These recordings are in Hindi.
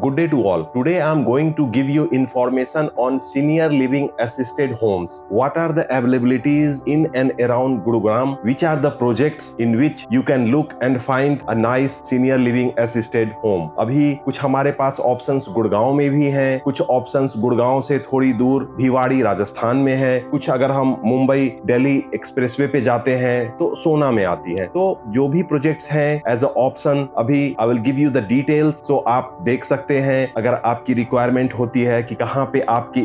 Good day to all. Today I am going to give you information on senior living assisted homes. What are the availabilities in and around Gurugram? Which are the projects in which you can look and find a nice senior living assisted home? अभी कुछ हमारे पास ऑप्शंस गुड़गांव में भी हैं, कुछ ऑप्शंस गुड़गांव से थोड़ी दूर भिवाड़ी राजस्थान में है, कुछ अगर हम मुंबई दिल्ली एक्सप्रेसवे पे जाते हैं तो सोना में आती है। तो जो भी प्रोजेक्ट्स हैं एज अ ऑप्शन अभी I will give you the details, so आप देख सकते हैं अगर आपकी रिक्वायरमेंट होती है कि कहाँ पे आपकी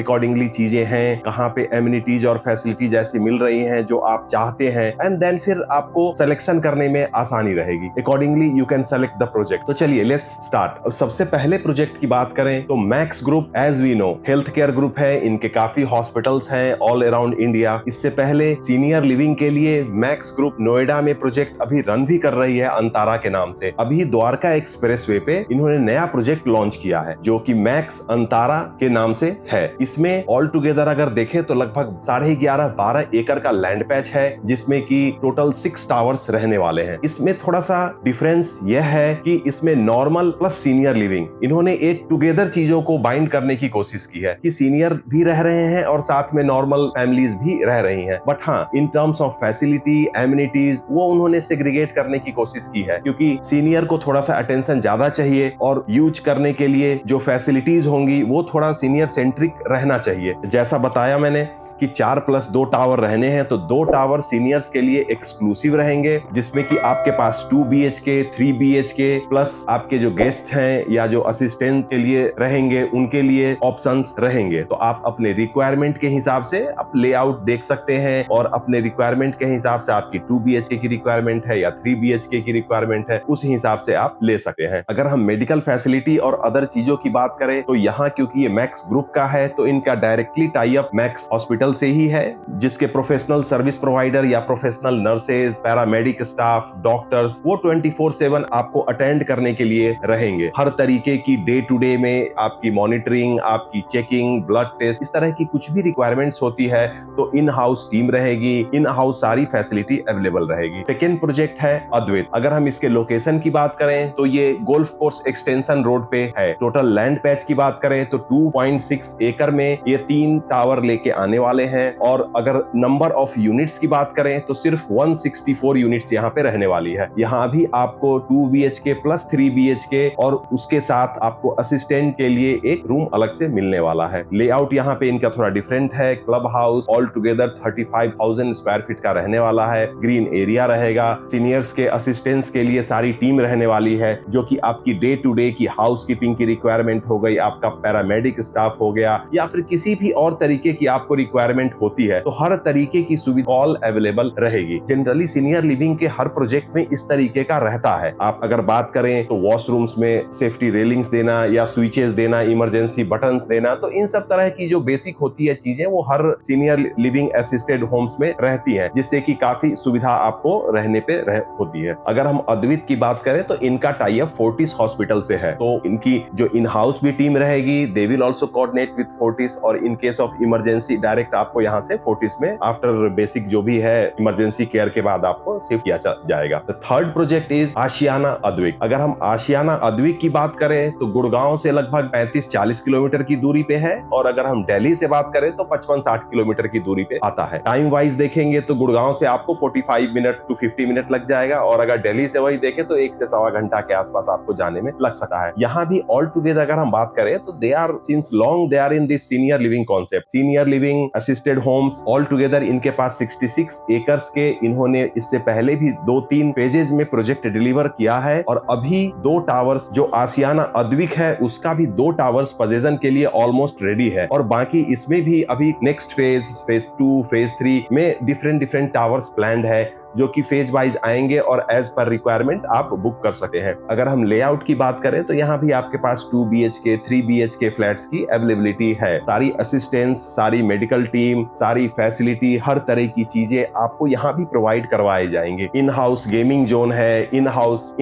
अकॉर्डिंगली चीजें हैं, कहाँ पे एमिनिटीज और फैसिलिटी जैसी मिल रही हैं जो आप चाहते हैं, एंड देन फिर आपको सिलेक्शन करने में आसानी रहेगी। Accordingly you can select the project. तो चलिए लेट्स स्टार्ट। और सबसे पहले प्रोजेक्ट की बात करें तो Max group as we know health care group है, इनके काफी हॉस्पिटल्स हैं ऑल अराउंड इंडिया। इससे पहले सीनियर लिविंग के लिए मैक्स ग्रुप नोएडा में प्रोजेक्ट अभी रन भी कर रही है अंतारा के नाम से। अभी द्वारका एक्सप्रेसवे पे इन्होंने नया प्रोजेक्ट लॉन्च किया है जो कि मैक्स अंतारा के नाम से है। इसमें ऑल टुगेदर अगर देखें तो लगभग 11.5-12 एकड़ का लैंड पैच है जिसमें कि टोटल 6 टावर्स रहने वाले हैं। इसमें थोड़ा सा डिफरेंस यह है कि इसमें नॉर्मल प्लस सीनियर लिविंग इन्होंने एक टुगेदर चीजों को बाइंड करने की कोशिश की है कि सीनियर भी रह रहे हैं और साथ में नॉर्मल फैमिलीज भी रह रही हैं। बट हाँ, in terms of facility amenities वो उन्होंने सेग्रीगेट करने की कोशिश की है क्योंकि सीनियर को थोड़ा सा अटेंशन ज्यादा चाहिए और यूज करने के लिए जो फैसिलिटीज होंगी वो थोड़ा सीनियर सेंट्रिक रहना चाहिए। जैसा बताया मैंने कि 4+2 टावर रहने हैं तो 2 टावर सीनियर्स के लिए एक्सक्लूसिव रहेंगे जिसमें कि आपके पास 2 BHK 3 BHK प्लस आपके जो गेस्ट हैं या जो असिस्टेंट के लिए रहेंगे उनके लिए ऑप्शंस रहेंगे। तो आप अपने रिक्वायरमेंट के हिसाब से आप लेआउट देख सकते हैं और अपने रिक्वायरमेंट के हिसाब से आपकी 2 BHK की रिक्वायरमेंट है या 3 BHK की रिक्वायरमेंट है उस हिसाब से आप ले सकते हैं। अगर हम मेडिकल फैसिलिटी और अदर चीजों की बात करें तो यहाँ क्योंकि ये मैक्स ग्रुप का है तो इनका directly tie up max hospital से ही है जिसके प्रोफेशनल सर्विस प्रोवाइडर या professional nurses, paramedic staff, doctors वो 24/7 आपको अटेंड करने के लिए रहेंगे। हर तरीके की डे टू डे में आपकी मॉनिटरिंग, आपकी चेकिंग, ब्लड टेस्ट, इस तरह की कुछ भी रिक्वायरमेंट्स होती है तो इन हाउस टीम रहेगी, इन हाउस सारी फैसिलिटी अवेलेबल रहेगी। सेकेंड प्रोजेक्ट है अद्वैत। अगर हम इसके लोकेशन की बात करें तो ये गोल्फ कोर्स एक्सटेंशन रोड पे है। टोटल लैंड पैच की बात करें तो 2.6 एकड़ में ये 3 टावर लेके आने वाले हैं और अगर नंबर ऑफ यूनिट्स की बात करें तो सिर्फ 164 यूनिट्स यहाँ पे रहने वाली है। यहाँ भी आपको 2 BHK प्लस 3 BHK और उसके साथ आपको असिस्टेंट के लिए एक रूम अलग से मिलने वाला है। लेआउट यहाँ पे इनका थोड़ा डिफरेंट है। Club house all together 35,000 square feet का रहने वाला है। ग्रीन एरिया रहेगा। सीनियर्स के असिस्टेंट्स के लिए सारी टीम रहने वाली है जो कि आपकी डे टू डे की हाउस कीपिंग की रिक्वायरमेंट हो गई, आपका पैरामेडिक स्टाफ हो गया या फिर किसी भी और तरीके की आपको रिक्वायरमेंट होती है तो हर तरीके की सुविधा ऑल अवेलेबल रहेगी। जनरली सीनियर लिविंग के हर प्रोजेक्ट में इस तरीके का रहता है। आप अगर बात करें तो वॉशरूम्स में सेफ्टी रेलिंग्स देना या स्विचेस देना, इमरजेंसी बटन्स देना, तो इन सब तरह की जो बेसिक होती है चीजें वो हर सीनियर लिविंग असिस्टेड होम्स में रहती हैं जिससे कि काफी सुविधा आपको रहने पे होती है। अगर हम अद्वैत की बात करें तो इनका टाई अप फोर्टिस हॉस्पिटल से है तो इनकी जो इन हाउस भी टीम रहेगी they will also coordinate with Fortis और in case of emergency direct आपको यहाँ से फोर्टिस में आफ्टर बेसिक जो भी है इमरजेंसी केयर के बाद आपको शिफ्ट किया जाएगा। तो थर्ड प्रोजेक्ट इज आशियाना अद्वैत। अगर हम आशियाना अद्वैत की बात करें तो गुड़गांव से लगभग 35-40 किलोमीटर की दूरी पे है और अगर हम दिल्ली से बात करें तो 55-60 किलोमीटर की दूरी पे आता है। टाइम वाइज देखेंगे तो गुड़गांव से आपको 45 मिनट टू 50 मिनट लग जाएगा और अगर दिल्ली से वही देखें तो 1 से सवा घंटा के आसपास आपको जाने में लग सकता है। यहाँ भी ऑल टुगेदर अगर हम बात करें तो they are since long they are in this senior living concept. Senior living assisted homes all together इनके पास 66 एकर्स के इन्होंने इससे पहले भी 2-3 फेजेस में प्रोजेक्ट डिलीवर किया है और अभी 2 टावर्स जो आशियाना अद्वैत है उसका भी 2 टावर्स पोजीशन के लिए ऑलमोस्ट रेडी है और बाकी इसमें भी अभी नेक्स्ट फेज 2 फेज 3 में डिफरेंट टावर्स प्लान्ड है जो कि फेज वाइज आएंगे और एज पर रिक्वायरमेंट आप बुक कर सकते हैं। अगर हम लेआउट की बात करें तो यहाँ भी आपके पास 2 BHK 3 BHK फ्लैट्स की अवेलेबिलिटी है। सारी असिस्टेंस, सारी मेडिकल टीम, सारी फैसिलिटी, हर तरह की चीजें आपको यहाँ भी प्रोवाइड करवाए जाएंगे। इन हाउस गेमिंग जोन है, इन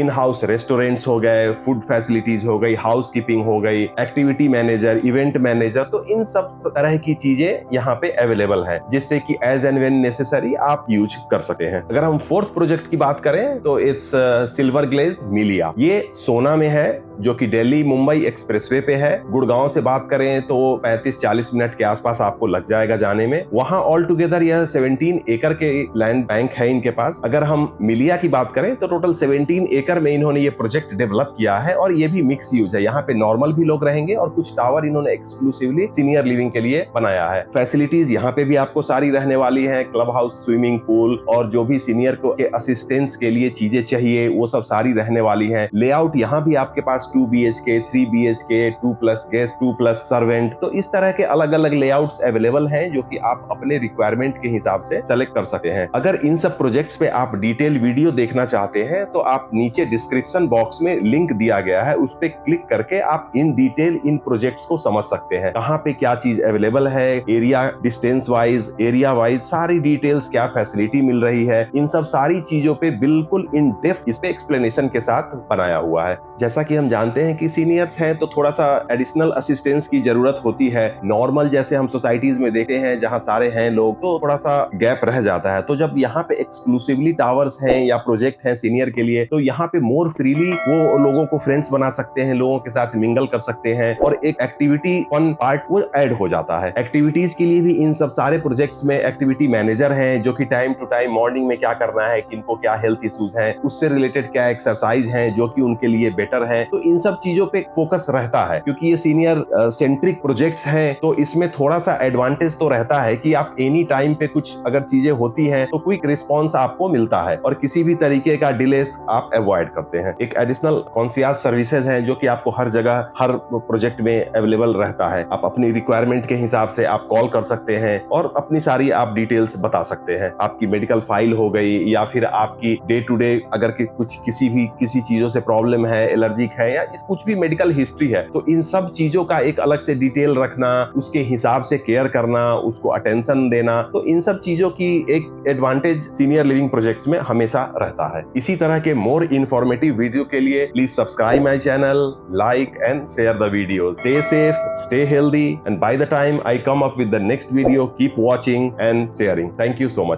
हाउस रेस्टोरेंट्स हो गए, फूड फैसिलिटीज हो गई, हाउस कीपिंग हो गई, एक्टिविटी मैनेजर, इवेंट मैनेजर, तो इन सब तरह की चीजें यहाँ पे अवेलेबल है जिससे कि एज एंड व्हेन नेसेसरी आप यूज कर सकते हैं। अगर हम फोर्थ प्रोजेक्ट की बात करें तो इट्स सिल्वर ग्लेज मिलिया। ये सोना में है जो कि दिल्ली मुंबई एक्सप्रेसवे पे है। गुड़गांव से बात करें तो 35-40 मिनट के आसपास आपको लग जाएगा जाने में। वहां ऑल टुगेदर यह 17 एकड़ के लैंड बैंक है इनके पास। अगर हम मिलिया की बात करें तो टोटल 17 एकड़ में इन्होंने ये प्रोजेक्ट डेवलप किया है और ये भी मिक्स यूज है। यहाँ पे नॉर्मल भी लोग रहेंगे और कुछ टावर इन्होंने एक्सक्लूसिवली सीनियर लिविंग के लिए बनाया है। फैसिलिटीज यहाँ पे भी आपको सारी रहने वाली है, क्लब हाउस, स्विमिंग पूल और जो भी सीनियर को के असिस्टेंस के लिए चीजें चाहिए वो सब सारी रहने वाली है। लेआउट यहाँ भी आपके पास 2 BHK, 3 BHK, 2+ गेस्ट, 2+ सर्वेंट, तो इस तरह के अलग अलग लेआउट्स अवेलेबल हैं जो कि आप अपने रिक्वायरमेंट के हिसाब से सेलेक्ट कर सकते हैं। अगर इन सब प्रोजेक्ट्स पे आप डिटेल वीडियो देखना चाहते हैं तो आप नीचे डिस्क्रिप्शन बॉक्स में लिंक दिया गया है, उस पे क्लिक करके आप इन डिटेल इन प्रोजेक्ट्स को समझ सकते हैं। कहाँ पे क्या चीज अवेलेबल है, area distance wise, area wise सारी डिटेल्स, क्या फैसिलिटी मिल रही है, इन सब सारी चीजों पे बिल्कुल इन डेप्थ इस पे एक्सप्लेनेशन के साथ बनाया हुआ है। जैसा कि हम जानते हैं कि सीनियर्स हैं तो थोड़ा सा एडिशनल असिस्टेंस की जरूरत होती है। नॉर्मल जैसे हम सोसाइटीज में देखते हैं जहां सारे हैं लोग तो थोड़ा सा गैप रह जाता है। तो जब यहाँ पे एक्सक्लूसिवली टावर्स हैं या प्रोजेक्ट हैं सीनियर के लिए तो यहाँ पे मोर फ्रीली वो लोगों को फ्रेंड्स बना सकते हैं, लोगों के साथ मिंगल कर सकते हैं और एक एक्टिविटी फन पार्ट वो ऐड हो जाता है। एक्टिविटीज के लिए भी इन सब सारे प्रोजेक्ट्स में एक्टिविटी मैनेजर हैं जो कि टाइम टू टाइम मॉर्निंग में क्या करना है, किनको क्या हेल्थ इश्यूज हैं, उससे रिलेटेड क्या एक्सरसाइज हैं जो कि उनके लिए बेटर है। तो इन सब चीजों पे फोकस रहता है क्योंकि ये सीनियर सेंट्रिक प्रोजेक्ट्स हैं तो इसमें थोड़ा सा एडवांटेज तो रहता है कि आप एनी टाइम पे कुछ अगर चीजें होती हैं तो क्विक रिस्पॉन्स आपको मिलता है और किसी भी तरीके का डिले आप अवॉइड करते हैं। एक एडिशनल कॉन्सियज सर्विसेज हैं जो कि आपको हर जगह हर प्रोजेक्ट में अवेलेबल रहता है। आप अपनी रिक्वायरमेंट के हिसाब से आप कॉल कर सकते हैं और अपनी सारी आप डिटेल्स बता सकते हैं। आपकी मेडिकल फाइल हो गई या फिर आपकी डे टू डे अगर कुछ किसी चीजों से प्रॉब्लम है, एलर्जिक है या कुछ भी मेडिकल हिस्ट्री है तो इन सब चीजों का एक अलग से डिटेल रखना, उसके हिसाब से केयर करना, उसको अटेंशन देना, तो इन सब चीजों की एक एडवांटेज सीनियर लिविंग प्रोजेक्ट्स में हमेशा रहता है। इसी तरह के मोर इंफॉर्मेटिव वीडियो के लिए please subscribe my channel, like and share the videos. Stay safe, stay healthy, and by the time I come up with the next video, keep watching and sharing. Thank you so much.